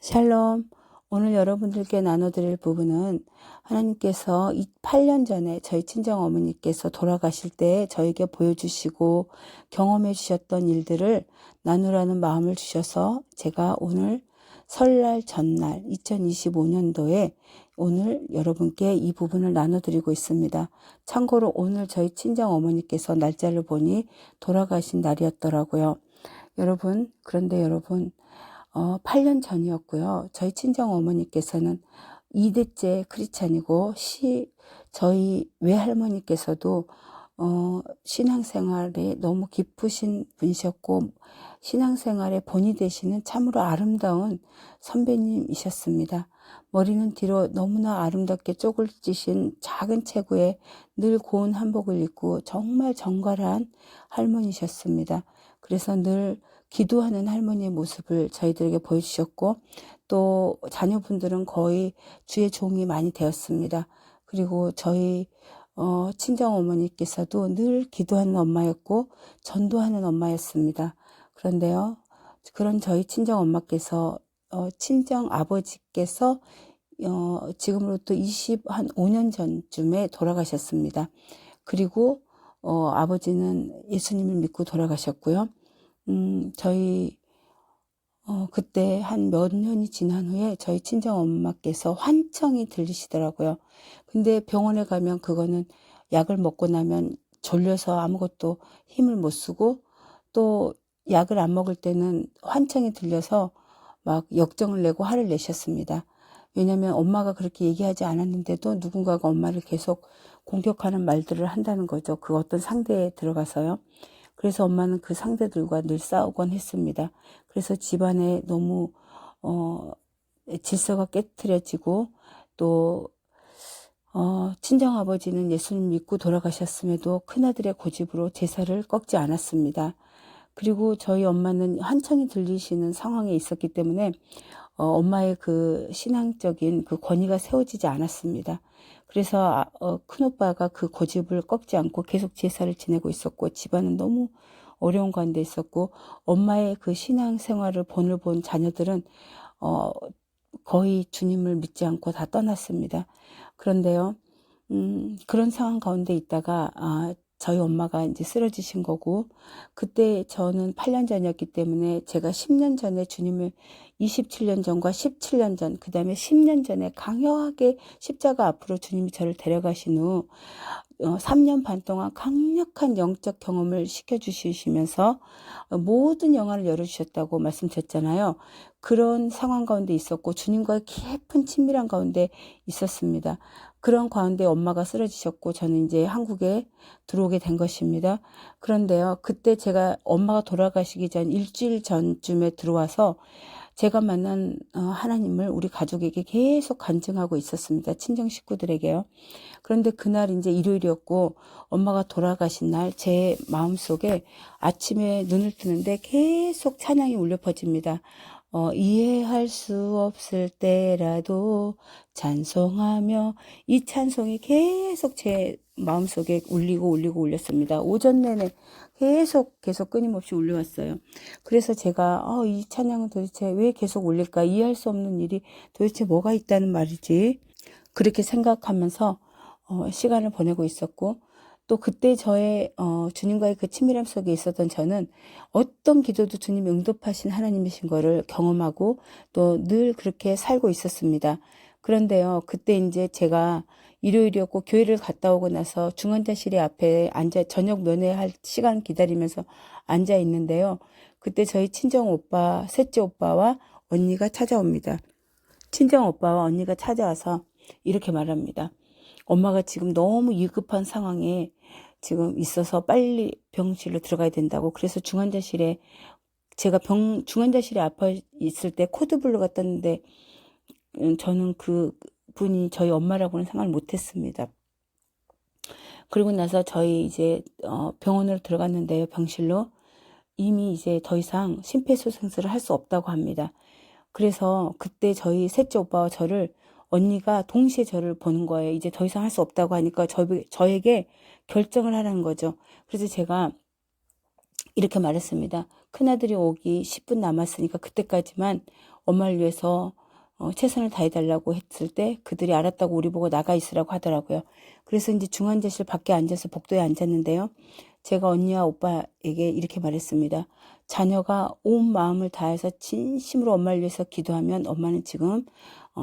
샬롬. 오늘 여러분들께 나눠드릴 부분은 하나님께서 8년 전에 저희 친정어머니께서 돌아가실 때 저에게 보여주시고 경험해 주셨던 일들을 나누라는 마음을 주셔서 제가 오늘 설날 전날 2025년도에 오늘 여러분께 이 부분을 나눠드리고 있습니다. 참고로 오늘 저희 친정어머니께서 날짜를 보니 돌아가신 날이었더라고요. 그런데 여러분 8년 전이었고요. 저희 친정 어머니께서는 2대째 크리스찬이고 저희 외할머니께서도 신앙생활에 너무 깊으신 분이셨고 신앙생활의 본이 되시는 참으로 아름다운 선배님이셨습니다. 머리는 뒤로 너무나 아름답게 쪼글지신 작은 체구에 늘 고운 한복을 입고 정말 정갈한 할머니셨습니다. 그래서 늘 기도하는 할머니의 모습을 저희들에게 보여주셨고 또 자녀분들은 거의 주의 종이 많이 되었습니다. 그리고 저희 친정어머니께서도 늘 기도하는 엄마였고 전도하는 엄마였습니다. 그런데요, 그런 저희 친정엄마께서 친정아버지께서 지금으로부터 25년 전쯤에 돌아가셨습니다. 그리고 아버지는 예수님을 믿고 돌아가셨고요. 저희 그때 한 몇 년이 지난 후에 저희 친정엄마께서 환청이 들리시더라고요. 근데 병원에 가면 그거는 약을 먹고 나면 졸려서 아무것도 힘을 못 쓰고 또 약을 안 먹을 때는 환청이 들려서 막 역정을 내고 화를 내셨습니다. 왜냐하면 엄마가 그렇게 얘기하지 않았는데도 누군가가 엄마를 계속 공격하는 말들을 한다는 거죠. 그 어떤 상대에 들어가서요. 그래서 엄마는 그 상대들과 늘 싸우곤 했습니다. 그래서 집안에 너무 질서가 깨트려지고 또 친정아버지는 예수님 믿고 돌아가셨음에도 큰아들의 고집으로 제사를 꺾지 않았습니다. 그리고 저희 엄마는 한창이 들리시는 상황에 있었기 때문에 엄마의 그 신앙적인 그 권위가 세워지지 않았습니다. 그래서 큰오빠가 그 고집을 꺾지 않고 계속 제사를 지내고 있었고 집안은 너무 어려운 가운데 있었고 엄마의 그 신앙 생활을 본을 본 자녀들은 거의 주님을 믿지 않고 다 떠났습니다. 그런데요, 그런 상황 가운데 있다가 저희 엄마가 이제 쓰러지신 거고 그때 저는 8년 전이었기 때문에 제가 10년 전에 주님을 27년 전과 17년 전 그 다음에 10년 전에 강력하게 십자가 앞으로 주님이 저를 데려가신 후 3년 반 동안 강력한 영적 경험을 시켜주시면서 모든 영안을 열어주셨다고 말씀드렸잖아요. 그런 상황 가운데 있었고 주님과의 깊은 친밀한 가운데 있었습니다. 그런 가운데 엄마가 쓰러지셨고 저는 이제 한국에 들어오게 된 것입니다. 그런데요, 그때 제가 엄마가 돌아가시기 전 일주일 전쯤에 들어와서 제가 만난 하나님을 우리 가족에게 계속 간증하고 있었습니다. 친정 식구들에게요. 그런데 그날 이제 일요일이었고 엄마가 돌아가신 날 제 마음속에 아침에 눈을 뜨는데 계속 찬양이 울려 퍼집니다. 이해할 수 없을 때라도 찬송하며 이 찬송이 계속 제 마음속에 울리고 울렸습니다. 오전 내내 계속 끊임없이 울려왔어요. 그래서 제가 이 찬양은 도대체 왜 계속 울릴까? 이해할 수 없는 일이 도대체 뭐가 있다는 말이지? 그렇게 생각하면서 시간을 보내고 있었고 또 그때 저의 주님과의 그 친밀함 속에 있었던 저는 어떤 기도도 주님이 응답하신 하나님이신 거를 경험하고 또 늘 그렇게 살고 있었습니다. 그런데요, 그때 이제 제가 일요일이었고 교회를 갔다 오고 나서 중환자실에 앞에 저녁 면회할 시간 기다리면서 앉아 있는데요. 그때 저희 친정 오빠, 셋째 오빠와 언니가 찾아옵니다. 친정 오빠와 언니가 찾아와서 이렇게 말합니다. 엄마가 지금 너무 위급한 상황에 지금 있어서 빨리 병실로 들어가야 된다고. 그래서 중환자실에 제가 중환자실에 아파 있을 때 코드블루가 떴는데 저는 그 분이 저희 엄마라고는 생각을 못했습니다. 그리고 나서 저희 이제 병원으로 들어갔는데요. 병실로 이미 이제 더 이상 심폐소생술을 할 수 없다고 합니다. 그래서 그때 저희 셋째 오빠와 언니가 동시에 저를 보는 거예요. 이제 더 이상 할 수 없다고 하니까 저에게 결정을 하라는 거죠. 그래서 제가 이렇게 말했습니다. 큰아들이 오기 10분 남았으니까 그때까지만 엄마를 위해서 최선을 다해달라고 했을 때 그들이 알았다고 우리 보고 나가 있으라고 하더라고요. 그래서 이제 중환자실 밖에 앉아서 복도에 앉았는데요. 제가 언니와 오빠에게 이렇게 말했습니다. 자녀가 온 마음을 다해서 진심으로 엄마를 위해서 기도하면 엄마는 지금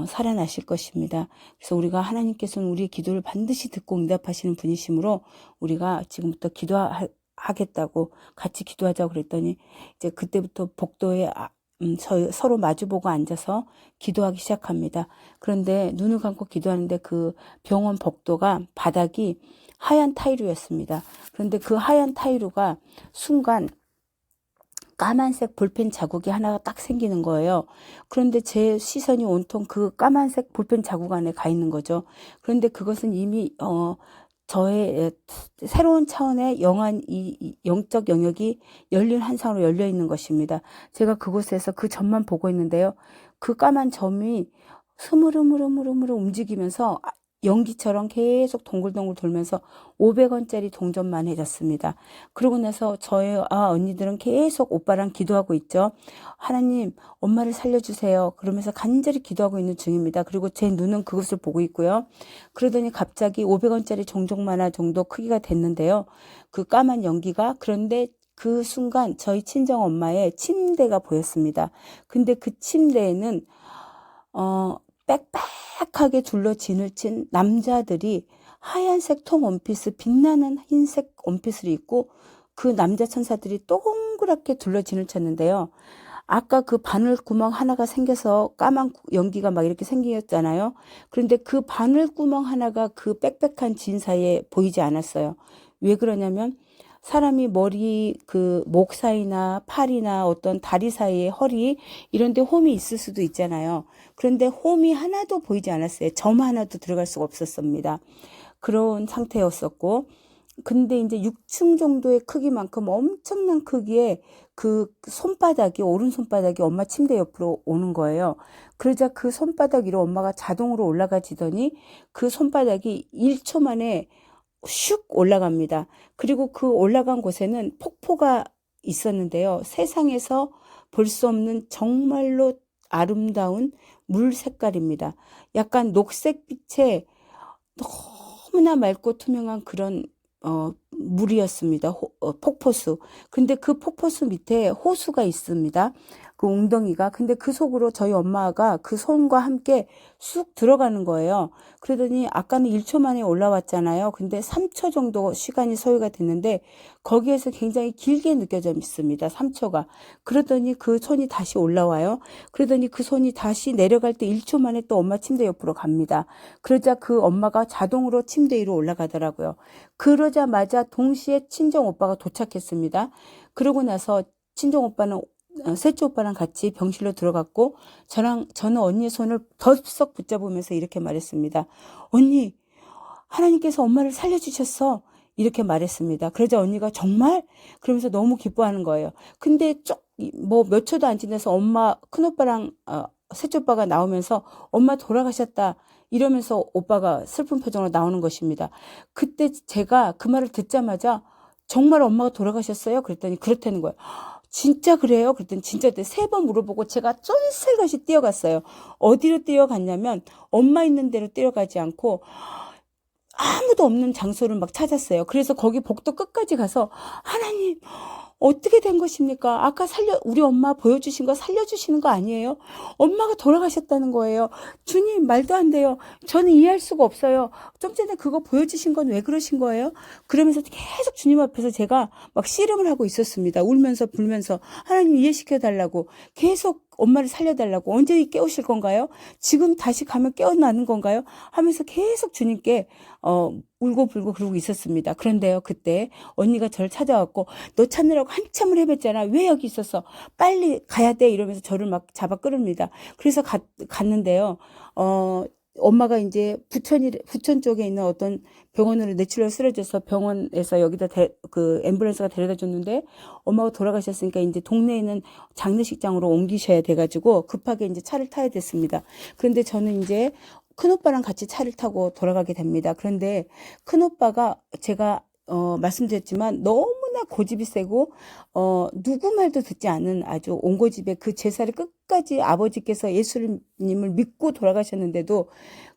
살아나실 것입니다. 그래서 우리가 하나님께서는 우리의 기도를 반드시 듣고 응답하시는 분이시므로 우리가 지금부터 기도하겠다고 같이 기도하자고 그랬더니 이제 그때부터 복도에 서로 마주보고 앉아서 기도하기 시작합니다. 그런데 눈을 감고 기도하는데 그 병원 복도가 바닥이 하얀 타일이었습니다. 그런데 그 하얀 타일루가 순간 까만색 볼펜 자국이 하나가 딱 생기는 거예요. 그런데 제 시선이 온통 그 까만색 볼펜 자국 안에 가 있는 거죠. 그런데 그것은 이미 저의 새로운 차원의 영적 영역이 열린 한상으로 열려 있는 것입니다. 제가 그곳에서 그 점만 보고 있는데요. 그 까만 점이 스무르무르무르무르 움직이면서 연기처럼 계속 동글동글 돌면서 500원짜리 동전만 해졌습니다. 그러고 나서 저희 언니들은 계속 오빠랑 기도하고 있죠. 하나님, 엄마를 살려주세요. 그러면서 간절히 기도하고 있는 중입니다. 그리고 제 눈은 그것을 보고 있고요. 그러더니 갑자기 500원짜리 종족만화 정도 크기가 됐는데요. 그 까만 연기가 그런데 그 순간 저희 친정엄마의 침대가 보였습니다. 근데 그 침대에는 빽빽하게 둘러 진을 친 남자들이 하얀색 통 원피스, 빛나는 흰색 원피스를 입고 그 남자 천사들이 동그랗게 둘러 진을 쳤는데요. 아까 그 바늘 구멍 하나가 생겨서 까만 연기가 막 이렇게 생겼잖아요. 그런데 그 바늘 구멍 하나가 그 빽빽한 진 사이에 보이지 않았어요. 왜 그러냐면 사람이 머리 그 목 사이나 팔이나 어떤 다리 사이에 허리 이런 데 홈이 있을 수도 있잖아요. 그런데 홈이 하나도 보이지 않았어요. 점 하나도 들어갈 수가 없었습니다. 그런 상태였었고 근데 이제 6층 정도의 크기만큼 엄청난 크기의 그 손바닥이 오른손바닥이 엄마 침대 옆으로 오는 거예요. 그러자 그 손바닥 위로 엄마가 자동으로 올라가지더니 그 손바닥이 1초 만에 슉 올라갑니다. 그리고 그 올라간 곳에는 폭포가 있었는데요. 세상에서 볼 수 없는 정말로 아름다운 물 색깔입니다. 약간 녹색빛의 너무나 맑고 투명한 그런 물이었습니다. 폭포수. 근데 그 폭포수 밑에 호수가 있습니다. 그 웅덩이가. 근데 그 속으로 저희 엄마가 그 손과 함께 쑥 들어가는 거예요. 그러더니 아까는 1초 만에 올라왔잖아요. 근데 3초 정도 시간이 소요가 됐는데 거기에서 굉장히 길게 느껴졌습니다. 3초가. 그러더니 그 손이 다시 올라와요. 그러더니 그 손이 다시 내려갈 때 1초 만에 또 엄마 침대 옆으로 갑니다. 그러자 그 엄마가 자동으로 침대 위로 올라가더라고요. 그러자마자 동시에 친정 오빠가 도착했습니다. 그러고 나서 친정 오빠는 셋째 오빠랑 같이 병실로 들어갔고 저는 언니의 손을 덥석 붙잡으면서 이렇게 말했습니다. 언니, 하나님께서 엄마를 살려주셨어. 이렇게 말했습니다. 그러자 언니가 정말? 그러면서 너무 기뻐하는 거예요. 근데 뭐 몇 초도 안 지나서 엄마 큰오빠랑 셋째 오빠가 나오면서 엄마 돌아가셨다. 이러면서 오빠가 슬픈 표정으로 나오는 것입니다. 그때 제가 그 말을 듣자마자 정말 엄마가 돌아가셨어요? 그랬더니 그렇다는 거예요. 진짜 그래요? 그랬더니 진짜 3번 물어보고 제가 쫀슬같이 뛰어갔어요. 어디로 뛰어갔냐면 엄마 있는 데로 뛰어가지 않고 아무도 없는 장소를 막 찾았어요. 그래서 거기 복도 끝까지 가서 하나님 어떻게 된 것입니까? 아까 우리 엄마 보여주신 거 살려주시는 거 아니에요? 엄마가 돌아가셨다는 거예요. 주님, 말도 안 돼요. 저는 이해할 수가 없어요. 좀 전에 그거 보여주신 건 왜 그러신 거예요? 그러면서 계속 주님 앞에서 제가 막 씨름을 하고 있었습니다. 울면서 불면서 하나님 이해시켜달라고 계속 엄마를 살려달라고 언제 깨우실 건가요? 지금 다시 가면 깨어나는 건가요? 하면서 계속 주님께 울고 불고 그러고 있었습니다. 그런데요, 그때 언니가 저를 찾아왔고 너 찾느라고 한참을 헤맸잖아. 왜 여기 있었어? 빨리 가야 돼. 이러면서 저를 막 잡아 끌읍니다. 그래서 갔는데요. 엄마가 이제 부천 쪽에 있는 어떤 병원으로 뇌출혈 쓰러져서 병원에서 여기다 그 앰뷸런스가 데려다 줬는데 엄마가 돌아가셨으니까 이제 동네에 있는 장례식장으로 옮기셔야 돼가지고 급하게 이제 차를 타야 됐습니다. 그런데 저는 이제 큰오빠랑 같이 차를 타고 돌아가게 됩니다. 그런데 큰오빠가 제가 말씀드렸지만 너무나 고집이 세고 누구 말도 듣지 않은 아주 온고집에 그 제사를 끝까지 아버지께서 예수님을 믿고 돌아가셨는데도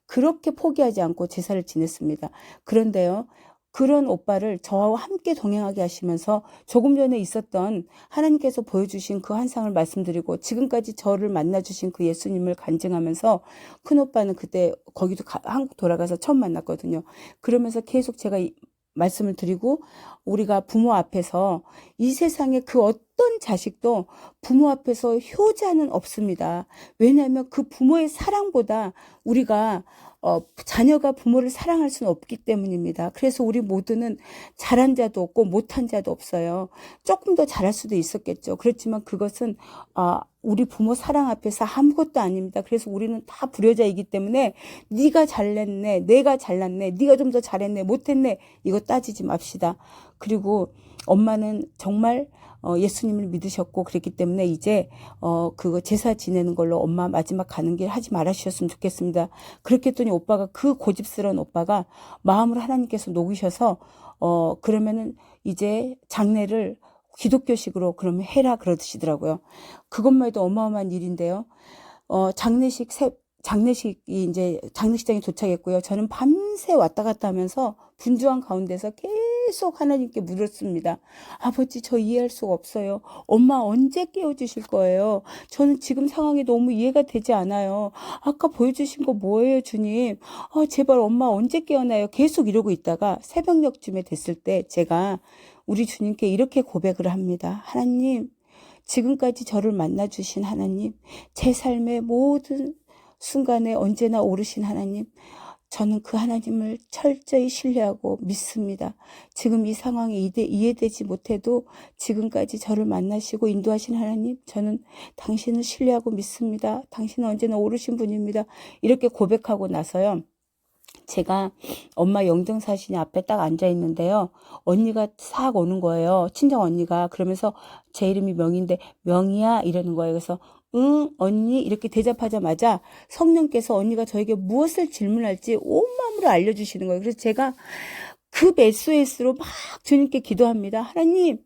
그렇게 포기하지 않고 제사를 지냈습니다. 그런데요, 그런 오빠를 저와 함께 동행하게 하시면서 조금 전에 있었던 하나님께서 보여주신 그 환상을 말씀드리고 지금까지 저를 만나주신 그 예수님을 간증하면서 큰 오빠는 그때 거기도 한국 돌아가서 처음 만났거든요. 그러면서 계속 제가 말씀을 드리고, 우리가 부모 앞에서 이 세상에 그 어떤 자식도 부모 앞에서 효자는 없습니다. 왜냐하면 그 부모의 사랑보다 우리가 자녀가 부모를 사랑할 수는 없기 때문입니다. 그래서 우리 모두는 잘한 자도 없고 못한 자도 없어요. 조금 더 잘할 수도 있었겠죠. 그렇지만 그것은 우리 부모 사랑 앞에서 아무것도 아닙니다. 그래서 우리는 다 불효자이기 때문에 네가 잘냈네, 내가 잘났네, 네가 좀 더 잘했네, 못했네, 이거 따지지 맙시다. 그리고 엄마는 정말 예수님을 믿으셨고 그랬기 때문에 이제 그거 제사 지내는 걸로 엄마 마지막 가는 길 하지 말아주셨으면 좋겠습니다. 그렇게 했더니 오빠가, 그 고집스러운 오빠가 마음을 하나님께서 녹이셔서 그러면은 이제 장례를 기독교식으로 그러면 해라 그러시더라고요. 그것만 해도 어마어마한 일인데요. 장례식이 이제 장례식장에 도착했고요. 저는 밤새 왔다 갔다 하면서 분주한 가운데서 계속 하나님께 물었습니다. 아버지, 저 이해할 수가 없어요. 엄마 언제 깨워주실 거예요? 저는 지금 상황이 너무 이해가 되지 않아요. 아까 보여주신 거 뭐예요, 주님? 제발 엄마 언제 깨어나요? 계속 이러고 있다가 새벽녘쯤에 됐을 때 제가 우리 주님께 이렇게 고백을 합니다. 하나님, 지금까지 저를 만나주신 하나님, 제 삶의 모든 순간에 언제나 오르신 하나님, 저는 그 하나님을 철저히 신뢰하고 믿습니다. 지금 이 상황이 이해되지 못해도 지금까지 저를 만나시고 인도하신 하나님, 저는 당신을 신뢰하고 믿습니다. 당신은 언제나 오르신 분입니다. 이렇게 고백하고 나서요, 제가 엄마 영정사진이 앞에 딱 앉아 있는데요, 언니가 싹 오는 거예요. 친정 언니가. 그러면서 제 이름이 명인데, 명이야 이러는 거예요. 그래서 응 언니 이렇게 대답하자마자 성령께서 언니가 저에게 무엇을 질문할지 온 마음으로 알려주시는 거예요. 그래서 제가 그 SOS로 막 주님께 기도합니다. 하나님,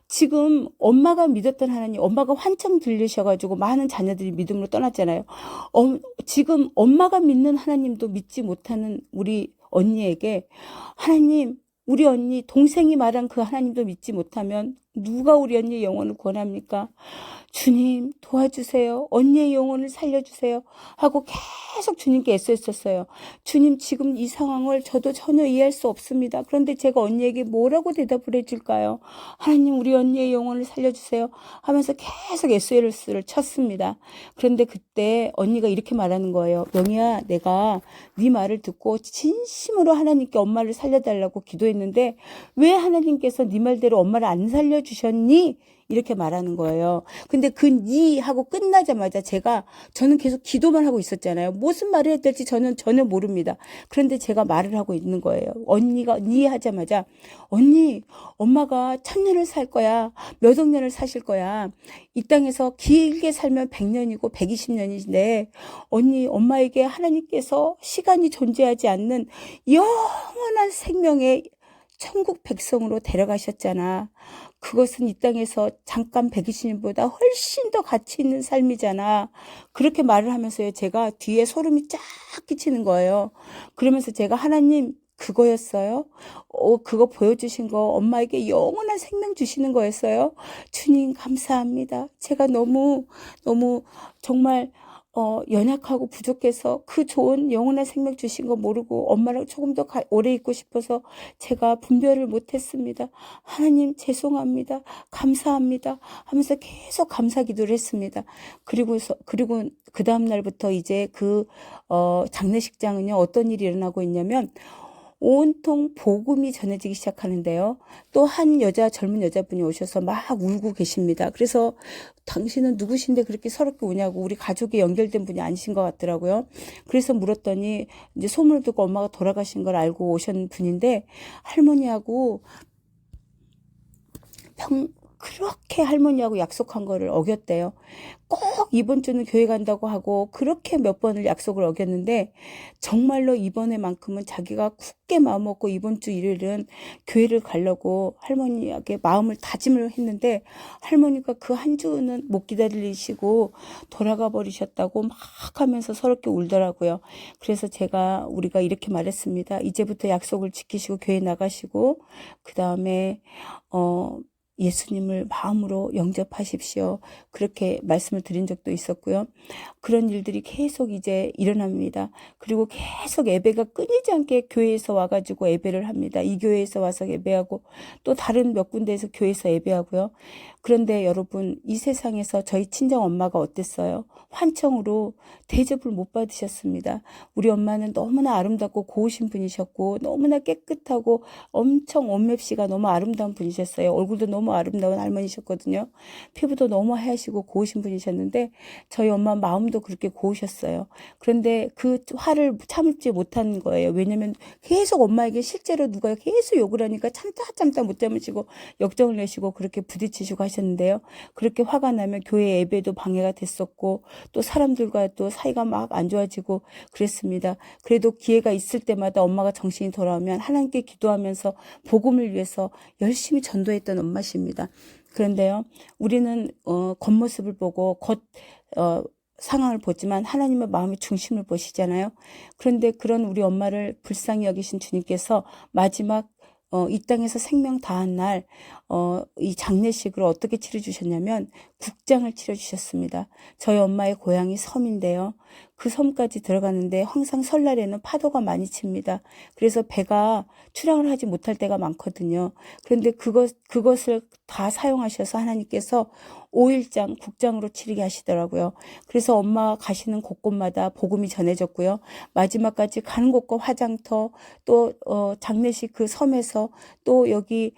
지금 엄마가 믿었던 하나님, 엄마가 환청 들리셔가지고 많은 자녀들이 믿음으로 떠났잖아요. 지금 엄마가 믿는 하나님도 믿지 못하는 우리 언니에게, 하나님, 우리 언니 동생이 말한 그 하나님도 믿지 못하면 누가 우리 언니의 영혼을 구원합니까? 주님 도와주세요. 언니의 영혼을 살려주세요. 하고 계속 주님께 애써했었어요. 주님, 지금 이 상황을 저도 전혀 이해할 수 없습니다. 그런데 제가 언니에게 뭐라고 대답을 해줄까요? 하나님, 우리 언니의 영혼을 살려주세요. 하면서 계속 SOS를 쳤습니다. 그런데 그때 언니가 이렇게 말하는 거예요. 명희야, 내가 네 말을 듣고 진심으로 하나님께 엄마를 살려달라고 기도했는데 왜 하나님께서 네 말대로 엄마를 안 살려주셨니? 이렇게 말하는 거예요. 근데 그 니 하고 끝나자마자 저는 계속 기도만 하고 있었잖아요. 무슨 말을 해야 될지 저는 전혀 모릅니다. 그런데 제가 말을 하고 있는 거예요. 언니가 니 하자마자, 언니, 엄마가 1000년을 살 거야. 몇 억 년을 사실 거야. 이 땅에서 길게 살면 100년이고 120년인데 언니, 엄마에게 하나님께서 시간이 존재하지 않는 영원한 생명의 천국 백성으로 데려가셨잖아. 그것은 이 땅에서 잠깐 120년보다 훨씬 더 가치 있는 삶이잖아. 그렇게 말을 하면서요, 제가 뒤에 소름이 쫙 끼치는 거예요. 그러면서 제가, 하나님, 그거였어요? 그거 보여주신 거 엄마에게 영원한 생명 주시는 거였어요? 주님, 감사합니다. 제가 너무 정말 연약하고 부족해서 그 좋은 영원한 생명 주신 거 모르고 엄마랑 조금 더 오래 있고 싶어서 제가 분별을 못했습니다. 하나님, 죄송합니다. 감사합니다. 하면서 계속 감사 기도를 했습니다. 그리고 그 다음 날부터 이제 장례식장은요, 어떤 일이 일어나고 있냐면, 온통 복음이 전해지기 시작하는데요. 또 한 젊은 여자분이 오셔서 막 울고 계십니다. 그래서 당신은 누구신데 그렇게 서럽게 우냐고, 우리 가족에 연결된 분이 아니신 것 같더라고요. 그래서 물었더니 이제 소문을 듣고 엄마가 돌아가신 걸 알고 오신 분인데, 할머니하고 그렇게 할머니하고 약속한 거를 어겼대요. 꼭 이번 주는 교회 간다고 하고 그렇게 몇 번을 약속을 어겼는데 정말로 이번에만큼은 자기가 굳게 마음먹고 이번 주 일요일은 교회를 가려고 할머니에게 마음을 다짐을 했는데 할머니가 그 한 주는 못 기다리시고 돌아가 버리셨다고 막 하면서 서럽게 울더라고요. 그래서 우리가 이렇게 말했습니다. 이제부터 약속을 지키시고 교회 나가시고 그 다음에 예수님을 마음으로 영접하십시오. 그렇게 말씀을 드린 적도 있었고요. 그런 일들이 계속 이제 일어납니다. 그리고 계속 예배가 끊이지 않게 교회에서 와가지고 예배를 합니다. 이 교회에서 와서 예배하고 또 다른 몇 군데에서 교회에서 예배하고요. 그런데 여러분, 이 세상에서 저희 친정 엄마가 어땠어요? 환청으로 대접을 못 받으셨습니다. 우리 엄마는 너무나 아름답고 고우신 분이셨고 너무나 깨끗하고 엄청 옷맵시가 너무 아름다운 분이셨어요. 얼굴도 너무 아름다운 할머니셨거든요. 피부도 너무 하얗시고 고우신 분이셨는데 저희 엄마 마음도 그렇게 고우셨어요. 그런데 그 화를 참지 못한 거예요. 왜냐면 계속 엄마에게 실제로 누가 계속 욕을 하니까 참다 못 참으시고 역정을 내시고 그렇게 부딪히시고 하셨는데요. 그렇게 화가 나면 교회 예배도 방해가 됐었고 또 사람들과 또 사이가 막 안 좋아지고 그랬습니다. 그래도 기회가 있을 때마다 엄마가 정신이 돌아오면 하나님께 기도하면서 복음을 위해서 열심히 전도했던 엄마십니다. 그런데요, 우리는 겉모습을 보고 상황을 보지만 하나님의 마음의 중심을 보시잖아요. 그런데 그런 우리 엄마를 불쌍히 여기신 주님께서 마지막 이 땅에서 생명 다한 날, 이 장례식을 어떻게 치러주셨냐면 국장을 치러주셨습니다. 저희 엄마의 고향이 섬인데요. 그 섬까지 들어가는데 항상 설날에는 파도가 많이 칩니다. 그래서 배가 출항을 하지 못할 때가 많거든요. 그런데 그것을 다 사용하셔서 하나님께서 5일장 국장으로 치르게 하시더라고요. 그래서 엄마가 가시는 곳곳마다 복음이 전해졌고요. 마지막까지 가는 곳과 화장터 또 장례식 그 섬에서 또 여기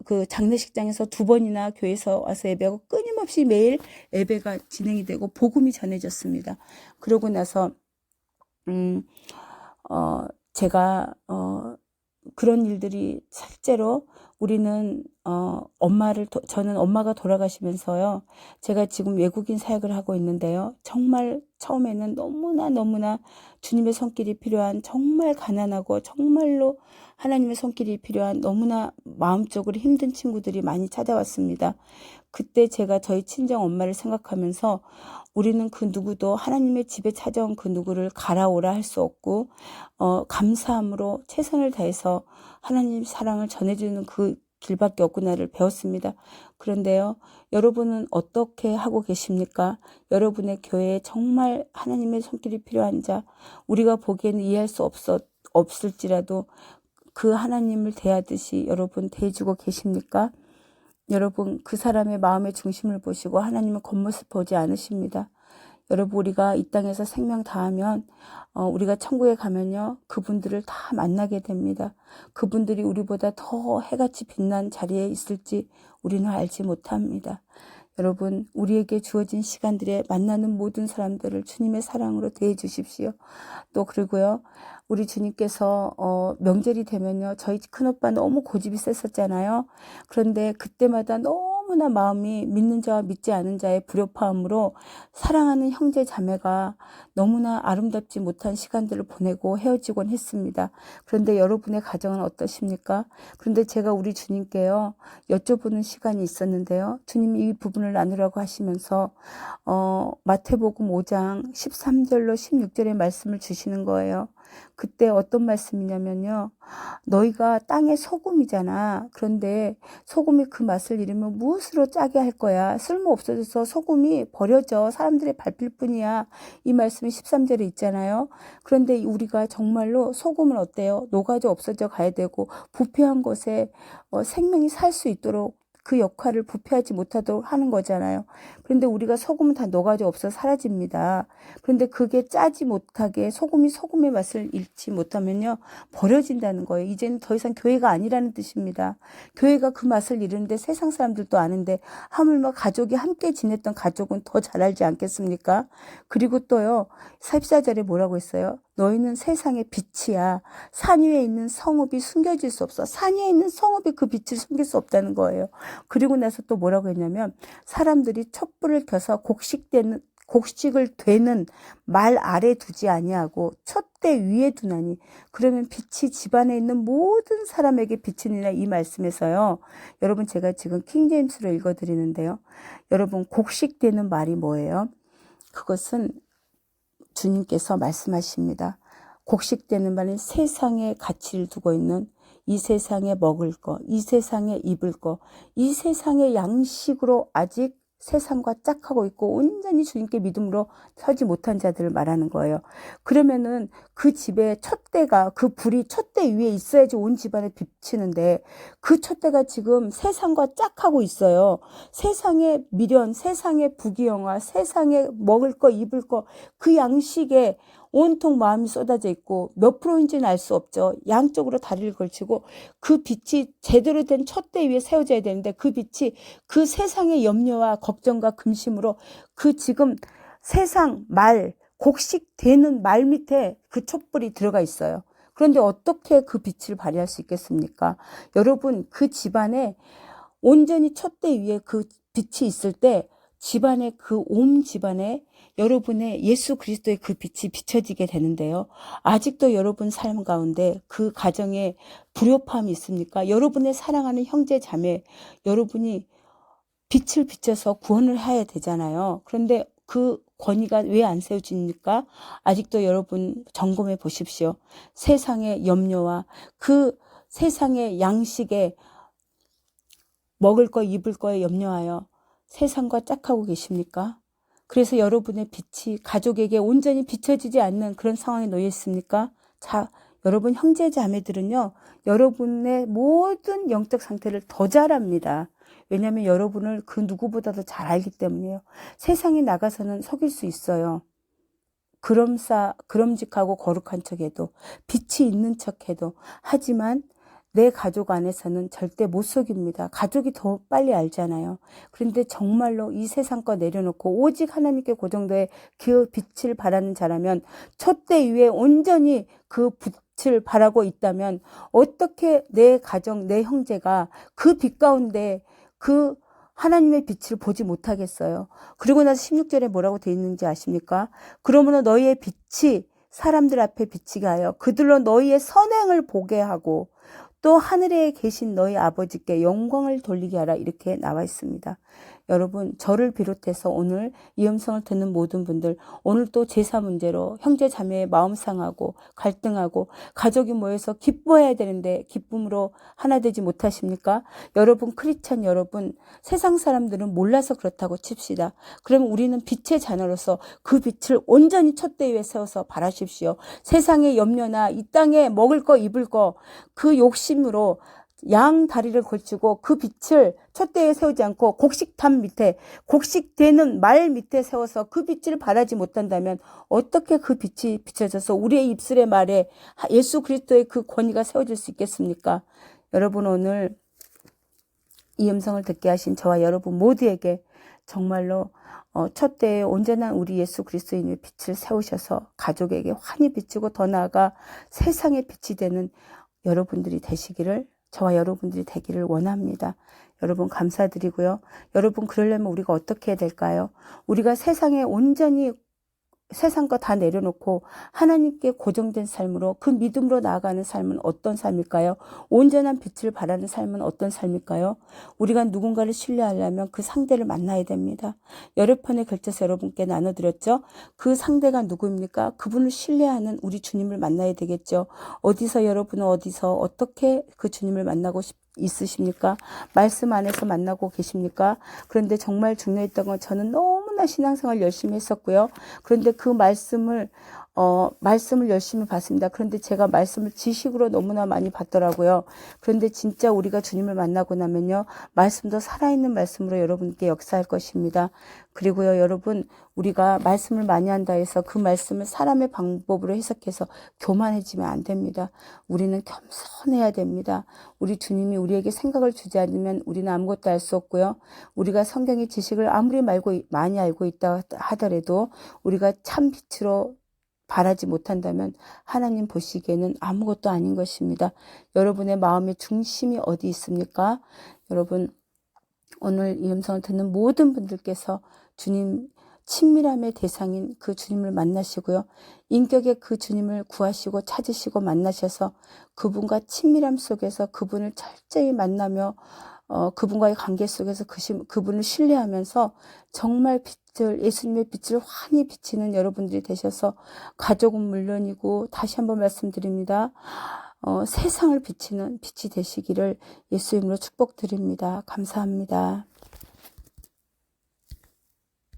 그 장례식장에서 2번이나 교회에서 와서 예배하고 끊임없이 매일 예배가 진행이 되고 복음이 전해졌습니다. 그러고 나서 제가 그런 일들이 실제로 우리는 저는 엄마가 돌아가시면서요. 제가 지금 외국인 사역을 하고 있는데요. 정말 처음에는 너무나 주님의 손길이 필요한 정말 가난하고 정말로 하나님의 손길이 필요한 너무나 마음적으로 힘든 친구들이 많이 찾아왔습니다. 그때 제가 저희 친정 엄마를 생각하면서 우리는 그 누구도 하나님의 집에 찾아온 그 누구를 가라오라 할 수 없고 감사함으로 최선을 다해서 하나님 사랑을 전해주는 그 길밖에 없구나를 배웠습니다. 그런데요, 여러분은 어떻게 하고 계십니까? 여러분의 교회에 정말 하나님의 손길이 필요한 자, 우리가 보기에는 이해할 수 없을지라도 그 하나님을 대하듯이 여러분 대해주고 계십니까? 여러분 그 사람의 마음의 중심을 보시고 하나님은 겉모습 보지 않으십니다. 여러분 우리가 이 땅에서 생명 다하면 우리가 천국에 가면요 그분들을 다 만나게 됩니다. 그분들이 우리보다 더 해같이 빛난 자리에 있을지 우리는 알지 못합니다. 여러분 우리에게 주어진 시간들에 만나는 모든 사람들을 주님의 사랑으로 대해 주십시오. 또 그리고요 우리 주님께서 명절이 되면요 저희 큰오빠 너무 고집이 셌었잖아요. 그런데 그때마다 너무나 마음이 믿는 자와 믿지 않은 자의 불협화음으로 사랑하는 형제 자매가 너무나 아름답지 못한 시간들을 보내고 헤어지곤 했습니다. 그런데 여러분의 가정은 어떠십니까? 그런데 제가 우리 주님께요 여쭤보는 시간이 있었는데요. 주님이 이 부분을 나누라고 하시면서 마태복음 5장 13절로 16절의 말씀을 주시는 거예요. 그때 어떤 말씀이냐면요. 너희가 땅의 소금이잖아. 그런데 소금이 그 맛을 잃으면 무엇으로 짜게 할 거야. 쓸모 없어져서 소금이 버려져. 사람들의 밟힐 뿐이야. 이 말씀이 13절에 있잖아요. 그런데 우리가 정말로 소금은 어때요? 녹아져 없어져 가야 되고 부패한 곳에 생명이 살 수 있도록 그 역할을 부패하지 못하도록 하는 거잖아요. 그런데 우리가 소금은 다 녹아져 없어 사라집니다. 그런데 그게 짜지 못하게 소금이 소금의 맛을 잃지 못하면요. 버려진다는 거예요. 이제는 더 이상 교회가 아니라는 뜻입니다. 교회가 그 맛을 잃는데 세상 사람들도 아는데 하물며 가족이 함께 지냈던 가족은 더 잘 알지 않겠습니까? 그리고 또요. 14절에 뭐라고 했어요? 너희는 세상의 빛이야. 산 위에 있는 성읍이 숨겨질 수 없어. 산 위에 있는 성읍이 그 빛을 숨길 수 없다는 거예요. 그리고 나서 또 뭐라고 했냐면 사람들이 촛불을 켜서 곡식을 되는 말 아래 두지 아니하고 촛대 위에 두나니 그러면 빛이 집안에 있는 모든 사람에게 비치느니라. 이 말씀에서요. 여러분 제가 지금 킹제임스로 읽어드리는데요. 여러분 곡식 되는 말이 뭐예요? 그것은 주님께서 말씀하십니다. 곡식 되는 말은 세상에 가치를 두고 있는 이 세상에 먹을 거, 이 세상에 입을 거, 이 세상의 양식으로 아직 세상과 짝하고 있고 온전히 주님께 믿음으로 서지 못한 자들을 말하는 거예요. 그러면은 그 집에 촛대가, 그 불이 촛대 위에 있어야지 온 집안에 비치는데 그 촛대가 지금 세상과 짝하고 있어요. 세상의 미련, 세상의 부귀영화, 세상에 먹을 거, 입을 거, 그 양식에 온통 마음이 쏟아져 있고 몇 프로인지는 알 수 없죠. 양쪽으로 다리를 걸치고 그 빛이 제대로 된 촛대 위에 세워져야 되는데 그 빛이 그 세상의 염려와 걱정과 근심으로 그 지금 세상 말, 곡식 되는 말 밑에 그 촛불이 들어가 있어요. 그런데 어떻게 그 빛을 발휘할 수 있겠습니까? 여러분 그 집안에 온전히 촛대 위에 그 빛이 있을 때 집안에 그 온 집안에 여러분의 예수 그리스도의 그 빛이 비춰지게 되는데요. 아직도 여러분 삶 가운데 그 가정에 불협화음이 있습니까? 여러분의 사랑하는 형제 자매 여러분이 빛을 비춰서 구원을 해야 되잖아요. 그런데 그 권위가 왜 안 세워집니까? 아직도 여러분 점검해 보십시오. 세상의 염려와 그 세상의 양식에 먹을 거 입을 거에 염려하여 세상과 짝하고 계십니까? 그래서 여러분의 빛이 가족에게 온전히 비춰지지 않는 그런 상황에 놓여 있습니까? 자, 여러분 형제 자매들은요. 여러분의 모든 영적 상태를 더 잘 압니다. 왜냐하면 여러분을 그 누구보다도 잘 알기 때문이에요. 세상에 나가서는 속일 수 있어요. 그럼직하고 거룩한 척해도 빛이 있는 척해도 하지만 내 가족 안에서는 절대 못 속입니다. 가족이 더 빨리 알잖아요. 그런데 정말로 이 세상 거 내려놓고 오직 하나님께 고정되어 그 빛을 바라는 자라면 촛대 위에 온전히 그 빛을 바라고 있다면 어떻게 내 가정, 내 형제가 그 빛 가운데 그 하나님의 빛을 보지 못하겠어요. 그리고 나서 16절에 뭐라고 되어 있는지 아십니까? 그러므로 너희의 빛이 사람들 앞에 비치게 하여 그들로 너희의 선행을 보게 하고 또 하늘에 계신 너희 아버지께 영광을 돌리게 하라. 이렇게 나와 있습니다. 여러분 저를 비롯해서 오늘 이 음성을 듣는 모든 분들 오늘 또 제사 문제로 형제 자매의 마음 상하고 갈등하고 가족이 모여서 기뻐해야 되는데 기쁨으로 하나 되지 못하십니까? 여러분 크리스찬 여러분 세상 사람들은 몰라서 그렇다고 칩시다. 그럼 우리는 빛의 자녀로서 그 빛을 온전히 촛대 위에 세워서 바라십시오. 세상의 염려나 이 땅에 먹을 거 입을 거 그 욕심으로 양 다리를 걸치고 그 빛을 촛대에 세우지 않고 곡식탄 밑에 곡식되는 말 밑에 세워서 그 빛을 바라지 못한다면 어떻게 그 빛이 비춰져서 우리의 입술의 말에 예수 그리스도의 그 권위가 세워질 수 있겠습니까? 여러분 오늘 이 음성을 듣게 하신 저와 여러분 모두에게 정말로 촛대에 온전한 우리 예수 그리스도인의 빛을 세우셔서 가족에게 환히 비추고 더 나아가 세상의 빛이 되는 여러분들이 되시기를 저와 여러분들이 되기를 원합니다. 여러분 감사드리고요. 여러분 그러려면 우리가 어떻게 해야 될까요? 우리가 세상에 온전히 세상 거 다 내려놓고 하나님께 고정된 삶으로 그 믿음으로 나아가는 삶은 어떤 삶일까요? 온전한 빛을 바라는 삶은 어떤 삶일까요? 우리가 누군가를 신뢰하려면 그 상대를 만나야 됩니다. 여러 편에 걸쳐서 여러분께 나눠드렸죠. 그 상대가 누구입니까? 그분을 신뢰하는 우리 주님을 만나야 되겠죠. 어디서 여러분은 어디서 어떻게 그 주님을 만나고 있으십니까? 말씀 안에서 만나고 계십니까? 그런데 정말 중요했던 건 저는 너무나 신앙생활 열심히 했었고요. 그런데 그 말씀을 열심히 봤습니다. 그런데 제가 말씀을 지식으로 너무나 많이 봤더라고요. 그런데 진짜 우리가 주님을 만나고 나면요. 말씀도 살아있는 말씀으로 여러분께 역사할 것입니다. 그리고요, 여러분, 우리가 말씀을 많이 한다 해서 그 말씀을 사람의 방법으로 해석해서 교만해지면 안 됩니다. 우리는 겸손해야 됩니다. 우리 주님이 우리에게 생각을 주지 않으면 우리는 아무것도 알 수 없고요. 우리가 성경의 지식을 아무리 많이 알고 있다 하더라도 우리가 참 빛으로 바라지 못한다면 하나님 보시기에는 아무것도 아닌 것입니다. 여러분의 마음의 중심이 어디 있습니까? 여러분, 오늘 이 음성을 듣는 모든 분들께서 주님 친밀함의 대상인 그 주님을 만나시고요. 인격의 그 주님을 구하시고 찾으시고 만나셔서 그분과 친밀함 속에서 그분을 철저히 만나며 그분과의 관계 속에서 그분을 신뢰하면서 정말 예수님의 빛을 환히 비치는 여러분들이 되셔서 가족은 물론이고, 다시 한번 말씀드립니다. 세상을 비치는 빛이 되시기를 예수 이름으로 축복드립니다. 감사합니다.